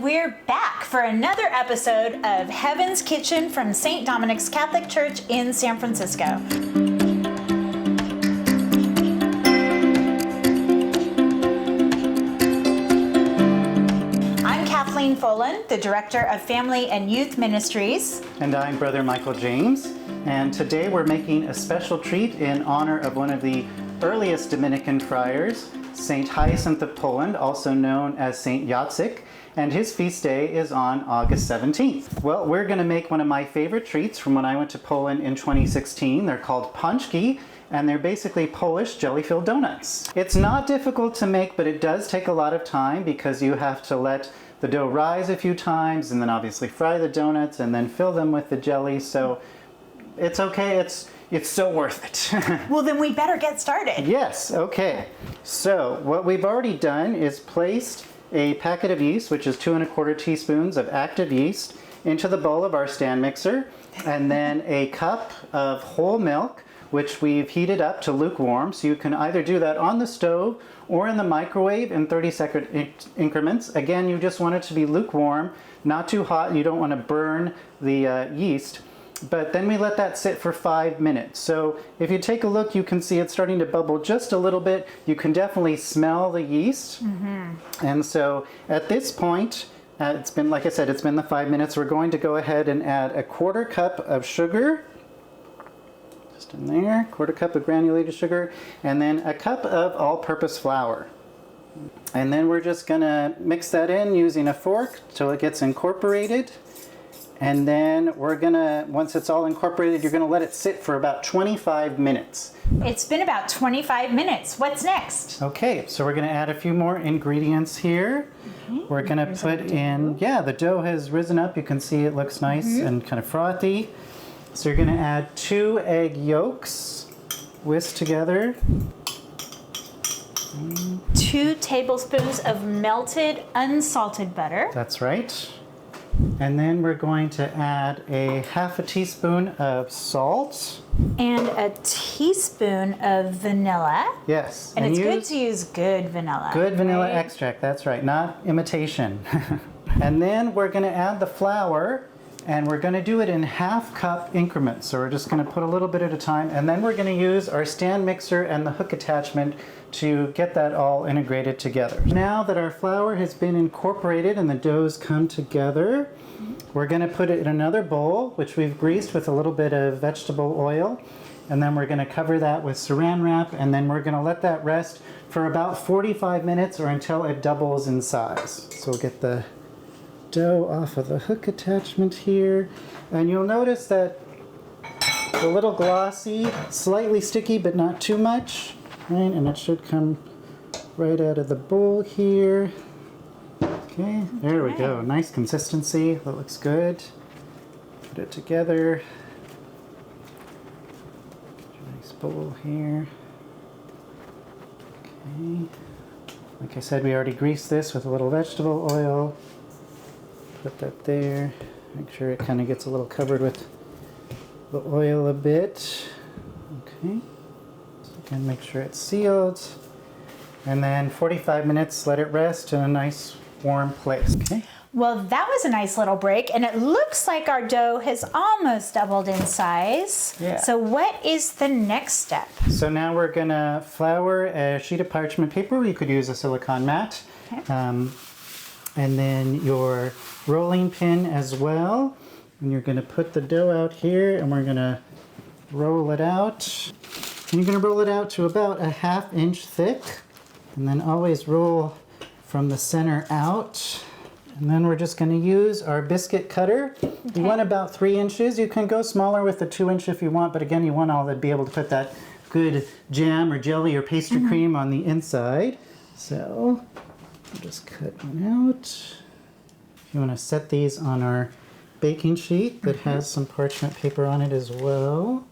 we're back for another episode of Heaven's Kitchen from St. Dominic's Catholic Church in San Francisco. I'm Kathleen Folan, the Director of Family and Youth Ministries. And I'm Brother Michael James. And today we're making a special treat in honor of one of the earliest Dominican friars, Saint Hyacinth of Poland, also known as Saint Jacek, and his feast day is on August 17th. Well, we're going to make one of my favorite treats from when I went to Poland in 2016. They're called Paczki, and they're basically Polish jelly-filled donuts. It's not difficult to make, but it does take a lot of time because you have to let the dough rise a few times and then obviously fry the donuts and then fill them with the jelly. So it's okay. It's so worth it. Well, then we better get started. Yes, okay. So what we've already done is placed a packet of yeast, which is 2 1/4 teaspoons of active yeast, into the bowl of our stand mixer, and then a cup of whole milk, which we've heated up to lukewarm. So you can either do that on the stove or in the microwave in 30-second increments. Again, you just want it to be lukewarm, not too hot, and you don't want to burn the yeast. But then we let that sit for 5 minutes. So if you take a look, you can see it's starting to bubble just a little bit. You can definitely smell the yeast. Mm-hmm. And so at this point, it's been, like I said, it's been the 5 minutes. We're going to go ahead and add a 1/4 cup of sugar. Just in there, 1/4 cup of granulated sugar, and then a cup of all-purpose flour. And then we're just gonna mix that in using a fork till it gets incorporated. And then we're gonna, once it's all incorporated, you're gonna let it sit for about 25 minutes. It's been about 25 minutes. What's next? Okay, so we're gonna add a few more ingredients here. Okay. We're gonna put in, the dough has risen up. You can see it looks nice and kind of frothy. So you're gonna add 2 egg yolks, whisked together. 2 tablespoons of melted unsalted butter. That's right. And then we're going to add a 1/2 teaspoon of salt. And a teaspoon of vanilla. Yes. And it's good to use good vanilla. Good vanilla extract, that's right, not imitation. And then we're going to add the flour, and we're going to do it in 1/2 cup increments. So we're just going to put a little bit at a time, and then we're going to use our stand mixer and the hook attachment to get that all integrated together. Now that our flour has been incorporated and the dough's come together, we're going to put it in another bowl, which we've greased with a little bit of vegetable oil, and then we're going to cover that with saran wrap, and then we're going to let that rest for about 45 minutes or until it doubles in size. So we'll get the dough off of the hook attachment here, and you'll notice that it's a little glossy, slightly sticky, but not too much. Right, and it should come right out of the bowl here. Okay, there we go. Nice consistency. That looks good. Put it together. Nice bowl here. Okay. Like I said, we already greased this with a little vegetable oil. Put that there. Make sure it kind of gets a little covered with the oil a bit. Okay. And make sure it's sealed, and then 45 minutes, let it rest in a nice warm place. Okay. Well, that was a nice little break, and it looks like our dough has almost doubled in size. Yeah. So what is the next step? So now we're gonna flour a sheet of parchment paper. You could use a silicone mat. Okay. And then your rolling pin as well. And you're gonna put the dough out here, and we're gonna roll it out. And you're going to roll it out to about a 1/2 inch thick, and then always roll from the center out. And then we're just going to use our biscuit cutter. Okay. You want about 3 inches. You can go smaller with the 2 inch if you want, but again, you want all to be able to put that good jam or jelly or pastry cream on the inside. So I'll just cut one out. If you want to set these on our baking sheet that has some parchment paper on it as well.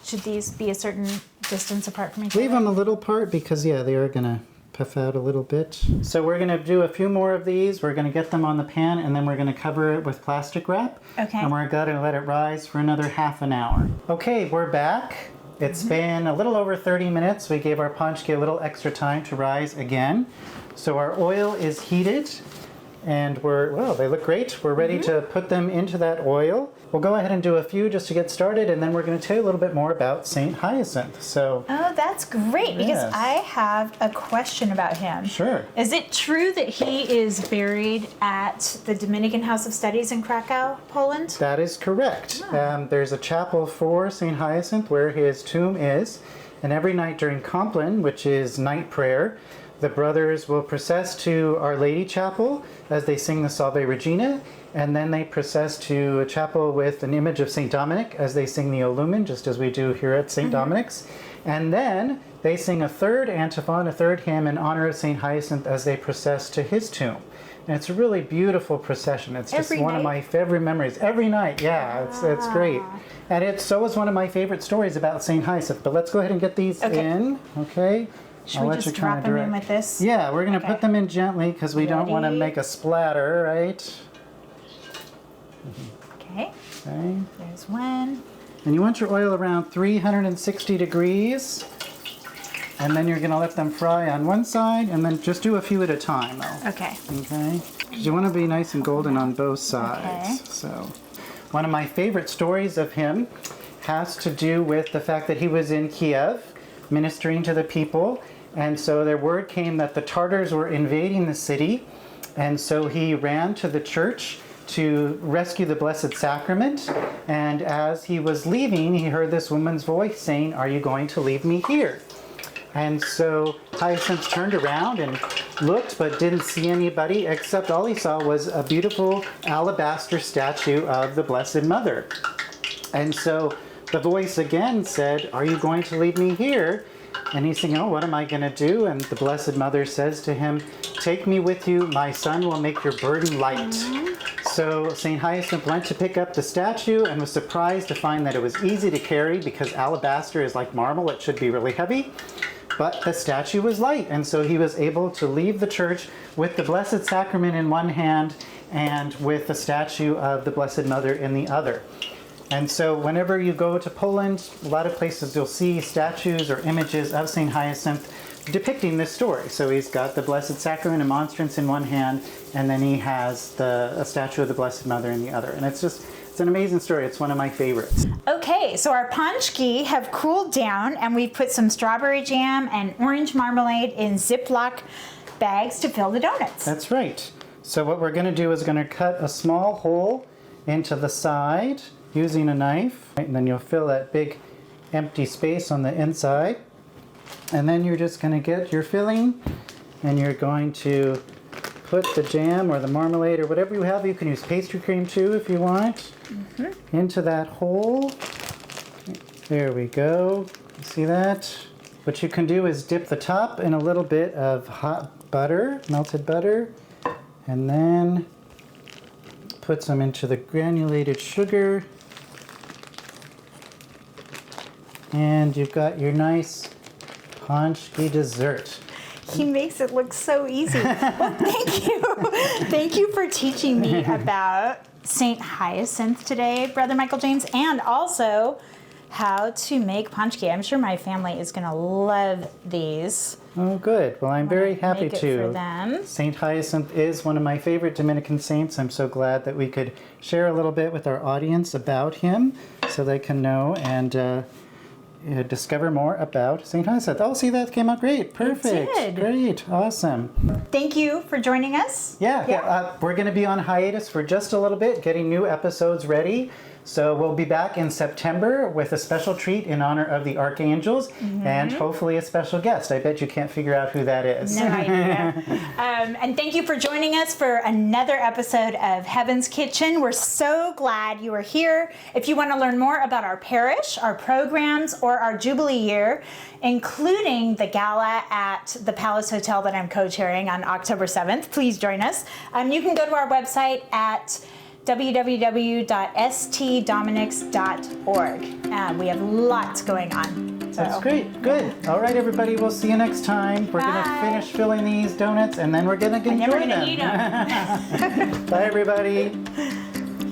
Should these be a certain distance apart from each other? Leave them a little apart because, they are going to puff out a little bit. So we're going to do a few more of these. We're going to get them on the pan, and then we're going to cover it with plastic wrap. Okay. And we're going to let it rise for another 1/2 hour. Okay, we're back. It's been a little over 30 minutes. We gave our paczki a little extra time to rise again. So our oil is heated, And they look great. We're ready to put them into that oil. We'll go ahead and do a few just to get started, and then we're going to tell you a little bit more about Saint Hyacinth. So, oh, that's great, because yes. I have a question about him. Sure. Is it true that he is buried at the Dominican House of Studies in Krakow, Poland? That is correct. There's a chapel for Saint Hyacinth where his tomb is, and every night during Compline, which is night prayer, the brothers will process to Our Lady Chapel as they sing the Salve Regina, and then they process to a chapel with an image of St. Dominic as they sing the O Lumen, just as we do here at St. Dominic's. And then they sing a third antiphon, a third hymn in honor of St. Hyacinth as they process to his tomb. And it's a really beautiful procession. It's just one of my favorite memories. Every night, yeah, it's great. And it so is one of my favorite stories about St. Hyacinth. But let's go ahead and get these in, okay? Should we just drop them in with this? Yeah, we're going to put them in gently because we don't want to make a splatter, right? Okay. Okay. There's one. And you want your oil around 360 degrees. And then you're going to let them fry on one side, and then just do a few at a time, though. Okay. Okay? Because you want to be nice and golden on both sides. Okay. So, one of my favorite stories of him has to do with the fact that he was in Kiev ministering to the people. And so their word came that the Tartars were invading the city. And so he ran to the church to rescue the Blessed Sacrament. And as he was leaving, he heard this woman's voice saying, "Are you going to leave me here?" And so Hyacinth turned around and looked, but didn't see anybody, except all he saw was a beautiful alabaster statue of the Blessed Mother. And so the voice again said, "Are you going to leave me here?" And he's thinking, "Oh, what am I going to do?" And the Blessed Mother says to him, "Take me with you. My son will make your burden light." So St. Hyacinth went to pick up the statue and was surprised to find that it was easy to carry because alabaster is like marble. It should be really heavy. But the statue was light, and so he was able to leave the church with the Blessed Sacrament in one hand and with the statue of the Blessed Mother in the other. And so whenever you go to Poland, a lot of places you'll see statues or images of St. Hyacinth depicting this story. So he's got the Blessed Sacrament and monstrance in one hand, and then he has a statue of the Blessed Mother in the other. And it's an amazing story. It's one of my favorites. Okay, so our paczki have cooled down, and we've put some strawberry jam and orange marmalade in Ziploc bags to fill the donuts. That's right. So what we're going to do is going to cut a small hole into the side using a knife, and then you'll fill that big empty space on the inside. And then you're just going to get your filling, and you're going to put the jam or the marmalade or whatever you have. You can use pastry cream too if you want, into that hole. There we go. See that? What you can do is dip the top in a little bit of hot butter, melted butter, and then put some into the granulated sugar. And you've got your nice paczki dessert. He makes it look so easy. Well, thank you. Thank you for teaching me about Saint Hyacinth today, Brother Michael James, and also how to make paczki. I'm sure my family is going to love these. Oh, good. Well, I'm very happy to. For them. Saint Hyacinth is one of my favorite Dominican saints. I'm so glad that we could share a little bit with our audience about him so they can know and discover more about St. Hyacinth. Oh, see, that came out great. Perfect. It did. Great. Awesome. Thank you for joining us. Yeah. We're going to be on hiatus for just a little bit, getting new episodes ready. So we'll be back in September with a special treat in honor of the archangels and hopefully a special guest. I bet you can't figure out who that is. No idea. And thank you for joining us for another episode of Heaven's Kitchen. We're so glad you are here. If you want to learn more about our parish, our programs, or our Jubilee year, including the gala at the Palace Hotel that I'm co-chairing on October 7th, please join us. You can go to our website at www.stdominics.org. We have lots going on. So. That's great. Good. All right, everybody. We'll see you next time. We're going to finish filling these donuts, and then we're going to enjoy them. Eat them. Bye, everybody.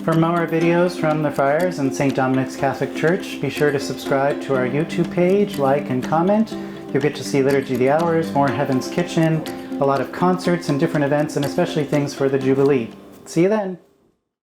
For more videos from the friars and St. Dominic's Catholic Church, be sure to subscribe to our YouTube page, like, and comment. You'll get to see Liturgy of the Hours, more Heaven's Kitchen, a lot of concerts and different events, and especially things for the Jubilee. See you then.